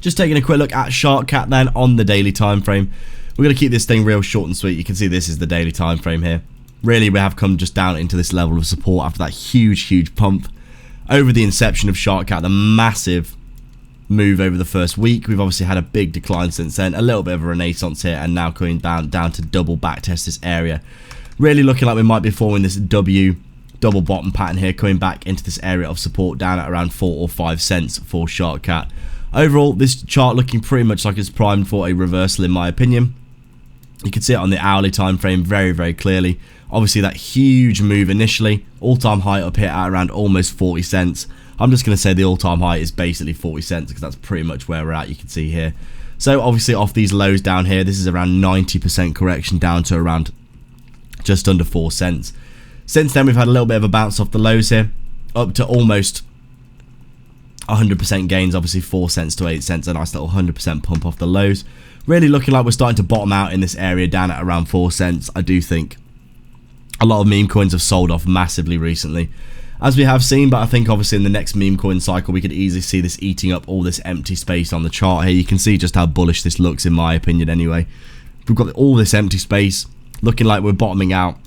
Just taking a quick look at Sharkcat then on the daily time frame. We're going to keep this thing real short and sweet. You can see this is the daily time frame here. Really, we have come just down into this level of support after that huge pump. Over the inception of Sharkcat, the massive move over the first week. We've obviously had a big decline since then, a little bit of a renaissance here, and now going down to double back test this area. Really looking like we might be forming this double bottom pattern here, coming back into this area of support down at around 4 or 5 cents for Sharkcat. Overall, this chart looking pretty much like it's primed for a reversal in my opinion. You can see it on the hourly time frame very clearly. Obviously that huge move initially, all-time high up here at around almost 40 cents. I'm just going to say the all-time high is basically 40 cents because that's pretty much where we're at, you can see here. So obviously off these lows down here, this is around 90% correction down to around just under 4 cents. Since then we've had a little bit of a bounce off the lows here, up to almost 100% gains, obviously 4 cents to 8 cents, a nice little 100% pump off the lows. Really looking like we're starting to bottom out in this area down at around 4 cents. I do think a lot of meme coins have sold off massively recently, as we have seen, but I think obviously in the next meme coin cycle we could easily see this eating up all this empty space on the chart here. You can see just how bullish this looks in my opinion anyway. We've got all this empty space, looking like we're bottoming out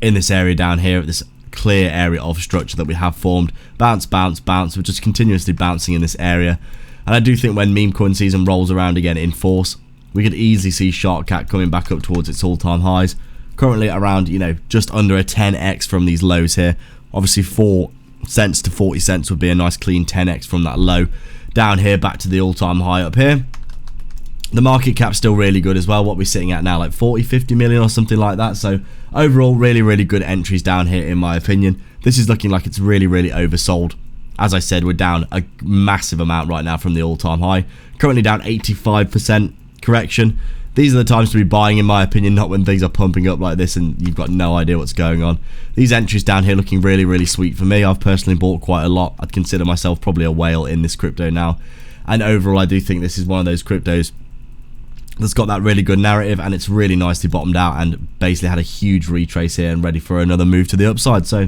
in this area down here at this clear area of structure that we have formed. Bounce. We're just continuously bouncing in this area. And I do think when meme coin season rolls around again in force, we could easily see Sharkcat coming back up towards its all-time highs. Currently around, just under a 10x from these lows here. Obviously 4 cents to 40 cents would be a nice clean 10x from that low. Down here back to the all-time high up here. The market cap's still really good as well. What we're sitting at now, like 40-50 million or something like that. So overall, really good entries down here in my opinion. This is looking like it's really oversold. As I said, we're down a massive amount right now from the all-time high. Currently down 85% correction. These are the times to be buying in my opinion, not when things are pumping up like this and you've got no idea what's going on. These entries down here looking really sweet for me. I've personally bought quite a lot. I'd consider myself probably a whale in this crypto now. And overall, I do think this is one of those cryptos that's got that really good narrative, and it's really nicely bottomed out and basically had a huge retrace here and ready for another move to the upside. So